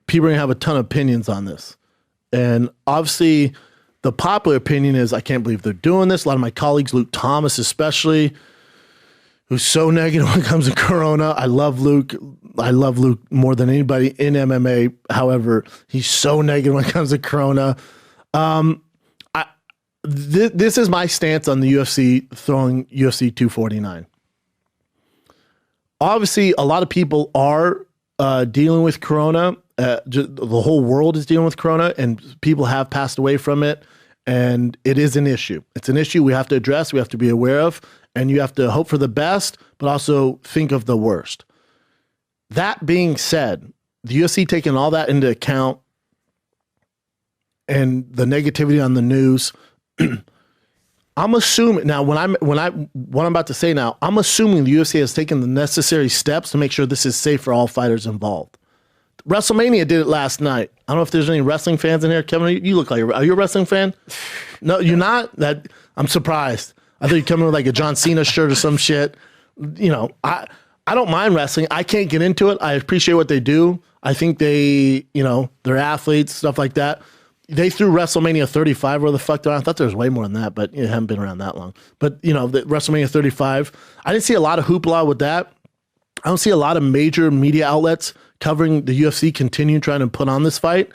people are gonna have a ton of opinions on this, and obviously, the popular opinion is I can't believe they're doing this. A lot of my colleagues, Luke Thomas especially, who's so negative when it comes to Corona. I love Luke. I love Luke more than anybody in MMA. However, he's so negative when it comes to Corona. This is my stance on the UFC throwing UFC 249. Obviously, a lot of people are dealing with Corona. The whole world is dealing with Corona, and people have passed away from it. And it is an issue. It's an issue we have to address, we have to be aware of, and you have to hope for the best, but also think of the worst. That being said, the UFC taking all that into account and the negativity on the news, I'm assuming now what I'm about to say now, I'm assuming the UFC has taken the necessary steps to make sure this is safe for all fighters involved. WrestleMania did it last night. I don't know if there's any wrestling fans in here. Kevin, you look like are you a wrestling fan? No, you're not? I'm surprised. I thought you'd come in with like a John Cena shirt or some shit. You know, I don't mind wrestling. I can't get into it. I appreciate what they do. I think they're athletes, stuff like that. They threw WrestleMania 35 where the fuck they're on. I thought there was way more than that, but it hadn't been around that long. But, the WrestleMania 35, I didn't see a lot of hoopla with that. I don't see a lot of major media outlets covering the UFC continue trying to put on this fight.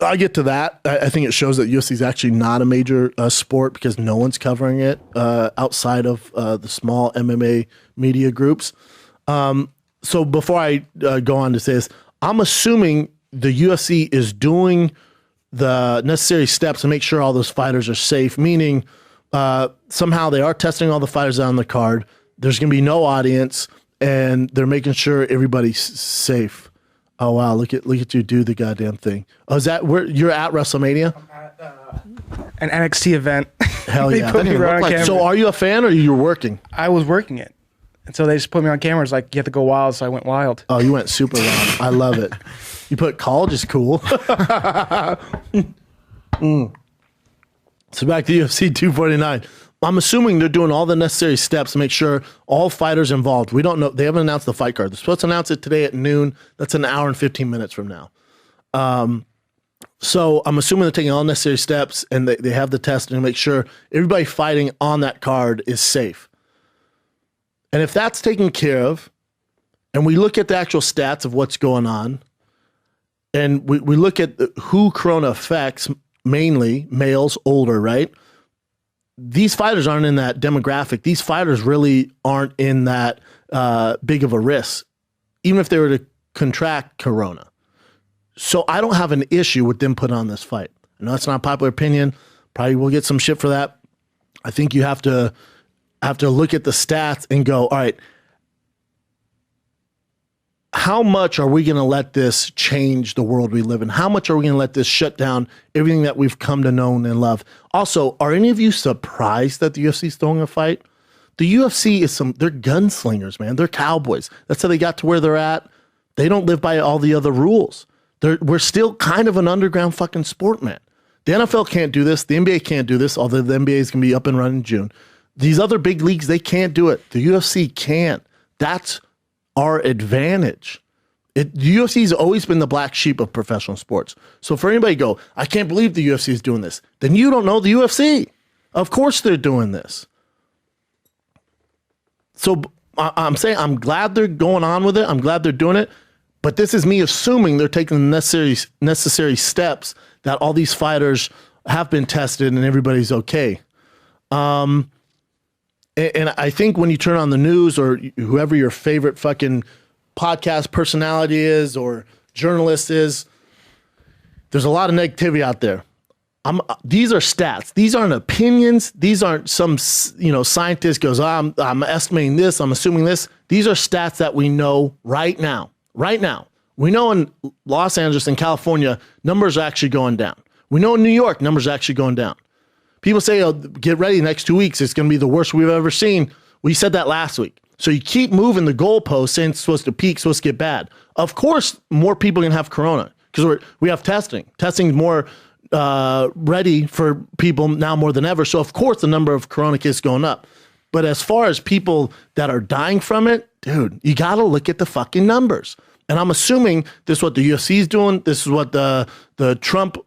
I'll get to that. I think it shows that UFC is actually not a major sport because no one's covering it outside of the small MMA media groups. So before I go on to say this, I'm assuming the UFC is doing the necessary steps to make sure all those fighters are safe, meaning somehow they are testing all the fighters on the card. There's going to be no audience, and they're making sure everybody's safe. Oh wow! Look at you do the goddamn thing. Oh, is that where you're at WrestleMania? I'm at an NXT event. Hell yeah! So, are you a fan or you're working? I was working it, and so they just put me on camera. It's like you have to go wild, so I went wild. Oh, you went super wild. I love it. You put college is cool. So back to UFC 249. I'm assuming they're doing all the necessary steps to make sure all fighters involved. We don't know. They haven't announced the fight card. They're supposed to announce it today at noon. That's an hour and 15 minutes from now. So I'm assuming they're taking all necessary steps and they have the testing to make sure everybody fighting on that card is safe. And if that's taken care of, and we look at the actual stats of what's going on, and we look at who Corona affects, mainly males, older, right? These fighters aren't in that demographic. These fighters really aren't in that big of a risk, even if they were to contract Corona. So I don't have an issue with them putting on this fight. I know that's not a popular opinion. Probably will get some shit for that. I think you have to look at the stats and go, all right, how much are we going to let this change the world we live in? How much are we going to let this shut down everything that we've come to know and love? Also, are any of you surprised that the UFC is throwing a fight? The UFC they're gunslingers, man. They're cowboys. That's how they got to where they're at. They don't live by all the other rules. We're still kind of an underground fucking sport, man. The NFL can't do this. The NBA can't do this, although the NBA is going to be up and running in June. These other big leagues, they can't do it. The UFC can. That's our advantage. The UFC has always been the black sheep of professional sports. So for anybody to go, I can't believe the UFC is doing this, then you don't know the UFC. Of course they're doing this. So I'm saying I'm glad they're going on with it. I'm glad they're doing it. But this is me assuming they're taking the necessary steps that all these fighters have been tested and everybody's okay. And I think when you turn on the news or whoever your favorite fucking podcast personality is or journalist is, there's a lot of negativity out there. These are stats. These aren't opinions. These aren't some scientist goes, I'm estimating this, I'm assuming this. These are stats that we know right now. Right now. We know in Los Angeles and California, numbers are actually going down. We know in New York, numbers are actually going down. People say, oh, get ready, next 2 weeks, it's going to be the worst we've ever seen. We said that last week. So you keep moving the goalposts saying it's supposed to peak, supposed to get bad. Of course, more people are going to have Corona because we have testing. Testing is more ready for people now more than ever. So, of course, the number of Corona cases going up. But as far as people that are dying from it, dude, you got to look at the fucking numbers. And I'm assuming this is what the UFC is doing. This is what the Trump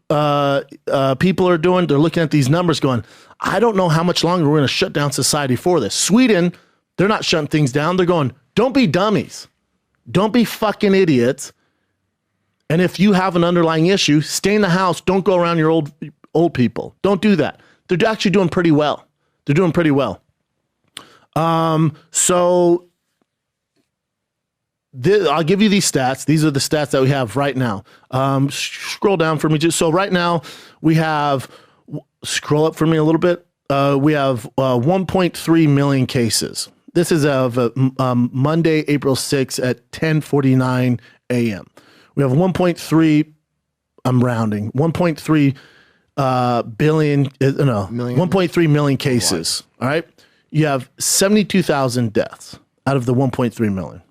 people are doing. They're looking at these numbers going, I don't know how much longer we're going to shut down society for this. Sweden, they're not shutting things down. They're going, don't be dummies. Don't be fucking idiots. And if you have an underlying issue, stay in the house. Don't go around your old people. Don't do that. They're actually doing pretty well. They're doing pretty well. So I'll give you these stats. These are the stats that we have right now. Scroll down for me. So right now we have, scroll up for me a little bit. We have 1.3 million cases. This is of Monday, April 6th at 10:49 a.m. We have 1.3, I'm rounding, 1.3 billion, Million. 1.3 million cases. All right. You have 72,000 deaths out of the 1.3 million.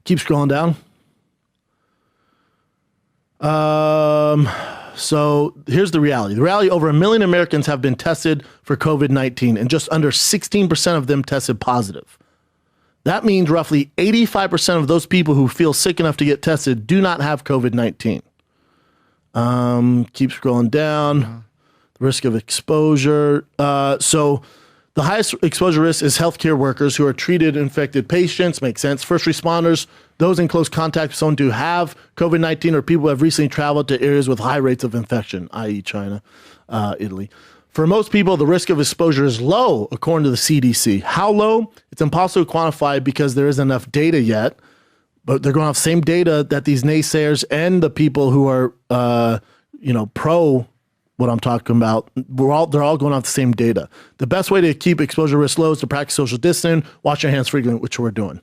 Keep scrolling down. So here's the reality. The reality, over 1 million Americans have been tested for COVID-19, and just under 16% of them tested positive. That means roughly 85% of those people who feel sick enough to get tested do not have COVID-19. Keep scrolling down. The risk of exposure. So the highest exposure risk is healthcare workers who are treated infected patients. Makes sense. First responders, those in close contact with someone who have COVID-19, or people who have recently traveled to areas with high rates of infection, i.e. China, Italy. For most people, the risk of exposure is low, according to the CDC. How low? It's impossible to quantify because there isn't enough data yet. But they're going off the same data that these naysayers and the people who are, pro what I'm talking about, they're all going off the same data. The best way to keep exposure risk low is to practice social distancing, wash your hands frequently, which we're doing.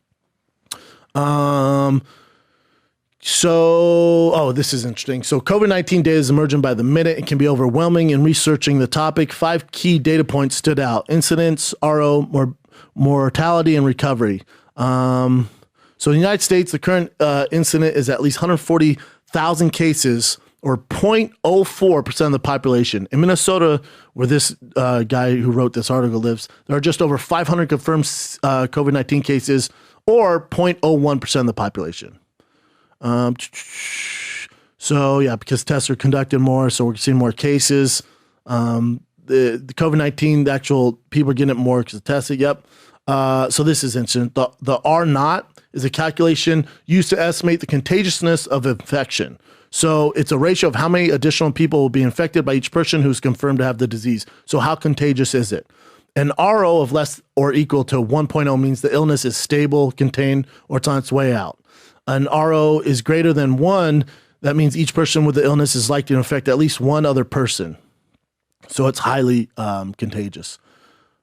This is interesting. So COVID-19 data is emerging by the minute. It can be overwhelming. In researching the topic, 5 key data points stood out: incidence, RO, mortality, and recovery. So in the United States, the current incident is at least 140,000 cases, or 0.04% of the population. In Minnesota, where this guy who wrote this article lives, there are just over 500 confirmed COVID-19 cases, or 0.01% of the population. Because tests are conducted more, so we're seeing more cases. The COVID-19, the actual people are getting it more because of testing. Yep. So this is interesting. The R naught is a calculation used to estimate the contagiousness of infection. So it's a ratio of how many additional people will be infected by each person who's confirmed to have the disease. So how contagious is it? An RO of less or equal to 1.0 means the illness is stable, contained, or it's on its way out. An RO is greater than 1. That means each person with the illness is likely to infect at least one other person. So it's highly contagious.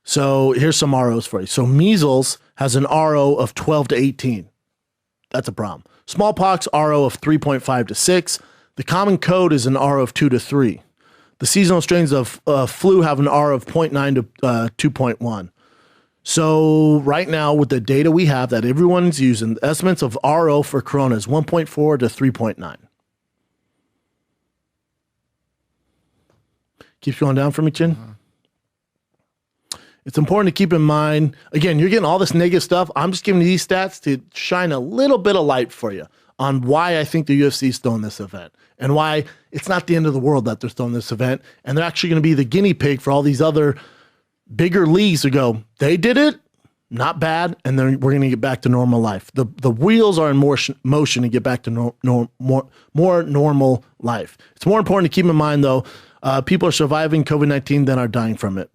So here's some ROs for you. So measles has an RO of 12 to 18. That's a problem. Smallpox, RO of 3.5 to 6. The common cold is an RO of 2 to 3. The seasonal strains of flu have an RO of 0.9 to 2.1. So right now, with the data we have that everyone's using, the estimates of RO for corona is 1.4 to 3.9. Keeps going down for me, Chin. It's important to keep in mind, again, you're getting all this negative stuff. I'm just giving you these stats to shine a little bit of light for you on why I think the UFC is throwing this event and why it's not the end of the world that they're throwing this event. And they're actually going to be the guinea pig for all these other bigger leagues to go, they did it, not bad, and then we're going to get back to normal life. The wheels are in motion to get back to more normal life. It's more important to keep in mind, though, people are surviving COVID-19 than are dying from it.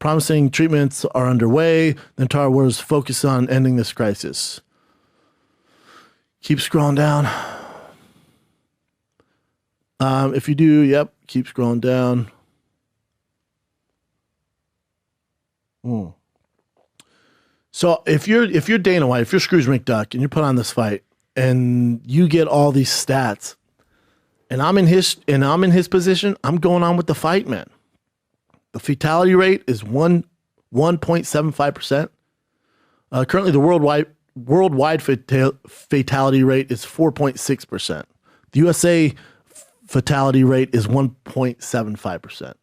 Promising treatments are underway. The entire world is focused on ending this crisis. Keep scrolling down. If you do, keep scrolling down. So if you're Dana White, if you're Scrooge McDuck, and you put on this fight, and you get all these stats, and I'm in his position, I'm going on with the fight, man. The fatality rate is 1.75%. Currently, the worldwide fatality rate is 4.6%. The USA fatality rate is 1.75%.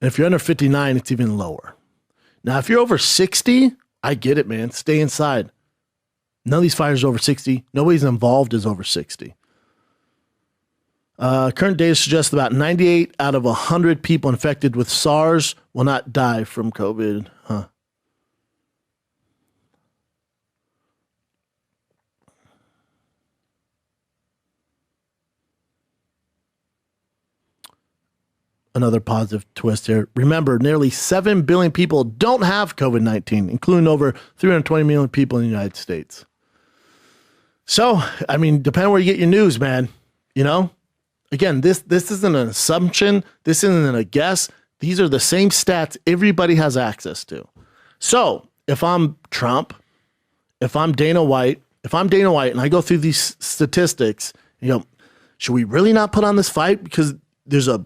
And if you're under 59, it's even lower. Now, if you're over 60, I get it, man. Stay inside. None of these fighters are over 60. Nobody's involved is over 60. Current data suggests about 98 out of 100 people infected with SARS will not die from COVID. Huh. Another positive twist here. Remember, nearly 7 billion people don't have COVID-19, including over 320 million people in the United States. So, I mean, depending where you get your news, man, you know? Again, this isn't an assumption. This isn't a guess. These are the same stats everybody has access to. So, if I'm Trump, if I'm Dana White and I go through these statistics, you know, should we really not put on this fight because there's a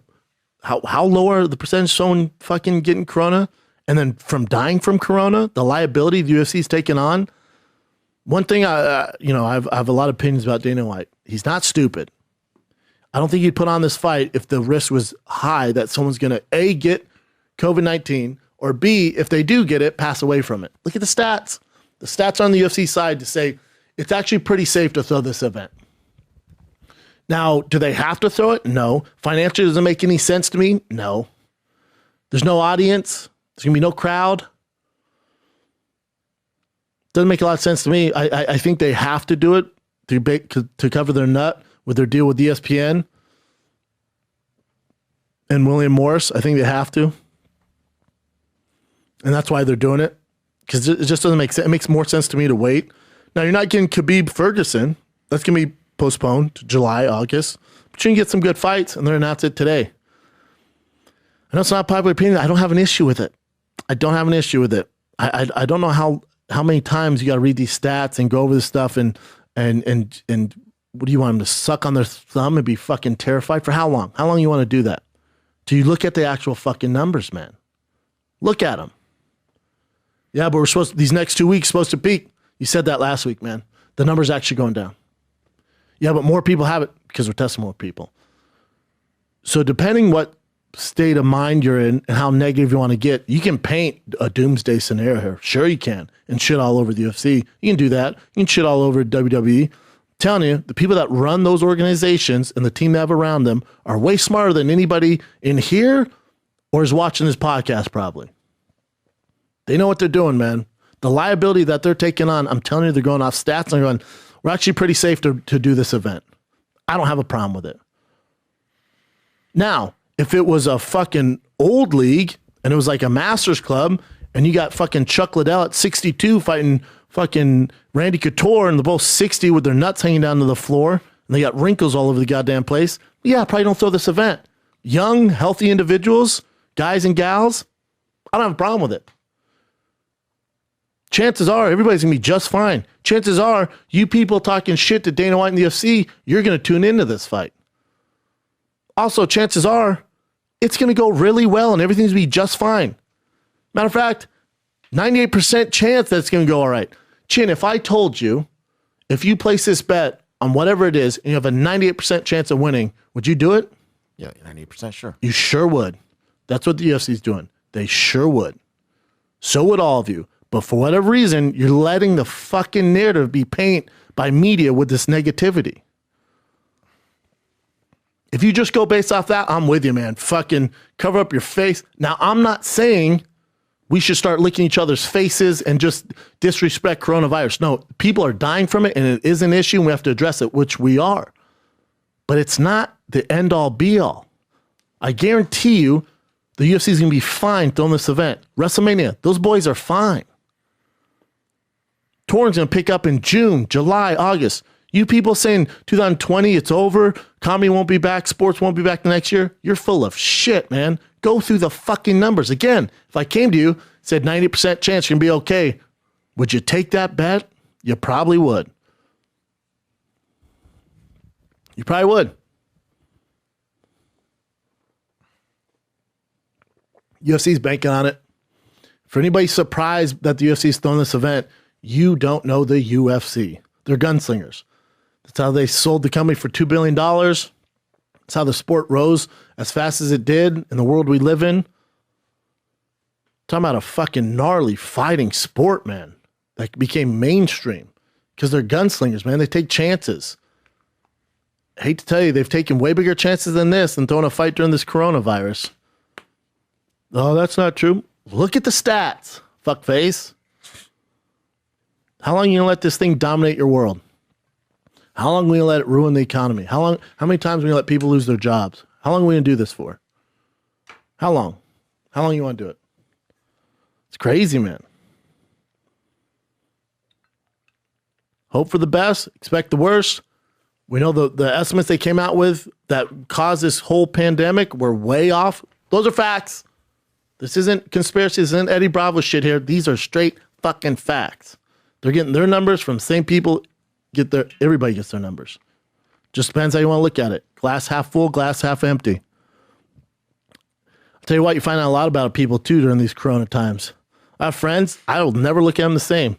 how low are the percentage someone fucking getting corona and then from dying from corona, the liability the UFC's taken on? One thing I have a lot of opinions about Dana White. He's not stupid. I don't think he'd put on this fight if the risk was high that someone's going to A, get COVID-19, or B, if they do get it, pass away from it. Look at the stats. The stats are on the UFC side to say it's actually pretty safe to throw this event. Now, do they have to throw it? No. Financially, doesn't make any sense to me? No. There's no audience. There's going to be no crowd. Doesn't make a lot of sense to me. I think they have to do it to cover their nut with their deal with ESPN and William Morris. I think they have to. And that's why they're doing it. Because it just doesn't make sense. It makes more sense to me to wait. Now, you're not getting Khabib Ferguson. That's going to be postponed to July, August. But you can get some good fights, and they're announced it today. I know it's not popular opinion. I don't have an issue with it. I don't have an issue with it. I don't know how many times you got to read these stats and go over this stuff and what do you want them to suck on their thumb and be fucking terrified? For how long? How long you want to do that? Do you look at the actual fucking numbers, man? Look at them. Yeah, but these next 2 weeks supposed to peak. You said that last week, man. The number's actually going down. Yeah, but more people have it because we're testing more people. So depending what state of mind you're in and how negative you want to get, you can paint a doomsday scenario here. Sure you can. And shit all over the UFC. You can do that. You can shit all over WWE. I'm telling you, the people that run those organizations and the team they have around them are way smarter than anybody in here or is watching this podcast probably. They know what they're doing, man. The liability that they're taking on, I'm telling you, they're going off stats and going, we're actually pretty safe to do this event. I don't have a problem with it. Now, if it was a fucking old league and it was like a Masters club and you got fucking Chuck Liddell at 62 fighting fucking Randy Couture and they're both 60 with their nuts hanging down to the floor and they got wrinkles all over the goddamn place, yeah, probably don't throw this event. Young, healthy individuals, guys and gals, I don't have a problem with it. Chances are everybody's going to be just fine. Chances are you people talking shit to Dana White and the UFC, you're going to tune into this fight. Also, chances are it's going to go really well and everything's going to be just fine. Matter of fact, 98% chance that it's going to go all right. Chin, if I told you, if you place this bet on whatever it is and you have a 98% chance of winning, would you do it? Yeah, 98% sure. You sure would. That's what the UFC's doing. They sure would. So would all of you. But for whatever reason, you're letting the fucking narrative be painted by media with this negativity. If you just go based off that, I'm with you, man. Fucking cover up your face. Now, I'm not saying we should start licking each other's faces and just disrespect coronavirus. No, people are dying from it, and it is an issue, and we have to address it, which we are. But it's not the end-all, be-all. I guarantee you the UFC is going to be fine throwing this event. WrestleMania, those boys are fine. Touring's going to pick up in June, July, August. You people saying 2020, it's over, comedy won't be back, sports won't be back the next year, you're full of shit, man. Go through the fucking numbers. Again, if I came to you, said 90% chance you're going to be okay, would you take that bet? You probably would. You probably would. UFC's banking on it. For anybody surprised that the UFC's throwing this event, you don't know the UFC. They're gunslingers. That's how they sold the company for $2 billion. That's how the sport rose as fast as it did in the world we live in. Talking about a fucking gnarly fighting sport, man. That became mainstream because they're gunslingers, man. They take chances. I hate to tell you, they've taken way bigger chances than this and throwing a fight during this coronavirus. Oh, that's not true. Look at the stats, fuckface. How long are you gonna let this thing dominate your world? How long are we gonna let it ruin the economy? How many times are we gonna let people lose their jobs? How long are we gonna do this for? How long? How long you wanna do it? It's crazy, man. Hope for the best, expect the worst. We know the estimates they came out with that caused this whole pandemic were way off. Those are facts. This isn't conspiracy. This isn't Eddie Bravo shit here. These are straight fucking facts. They're getting their numbers from the same people. Everybody gets their numbers. Just depends how you want to look at it. Glass half full, glass half empty. I'll tell you what, you find out a lot about people too during these corona times. I have friends, I will never look at them the same.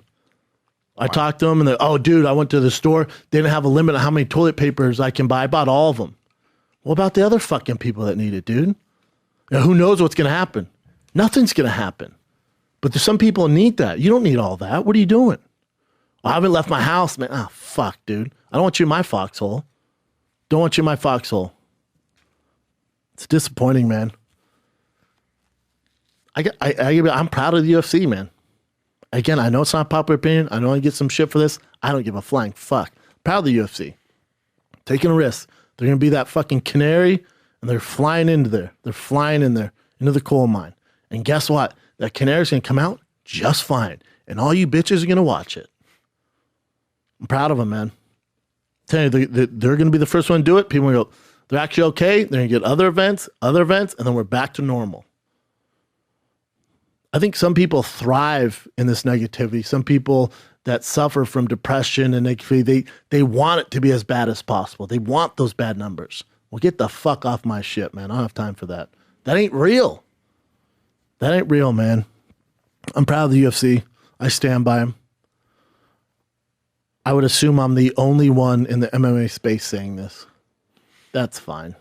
I talk to them and they're, oh, dude, I went to the store. They didn't have a limit on how many toilet papers I can buy. I bought all of them. What about the other fucking people that need it, dude? Now, who knows what's going to happen? Nothing's going to happen. But there's some people who need that. You don't need all that. What are you doing? I haven't left my house, man. Oh, fuck, dude. I don't want you in my foxhole. Don't want you in my foxhole. It's disappointing, man. I'm proud of the UFC, man. Again, I know it's not popular opinion. I know I get some shit for this. I don't give a flying fuck. Proud of the UFC. Taking a risk. They're going to be that fucking canary, and they're flying into there. They're flying in there, into the coal mine. And guess what? That canary's going to come out just fine. And all you bitches are going to watch it. I'm proud of them, man. Tell you, they're going to be the first one to do it. People will go, they're actually okay. They're going to get other events, and then we're back to normal. I think some people thrive in this negativity. Some people that suffer from depression and negativity, they want it to be as bad as possible. They want those bad numbers. Well, get the fuck off my shit, man. I don't have time for that. That ain't real. That ain't real, man. I'm proud of the UFC. I stand by them. I would assume I'm the only one in the MMA space saying this. That's fine.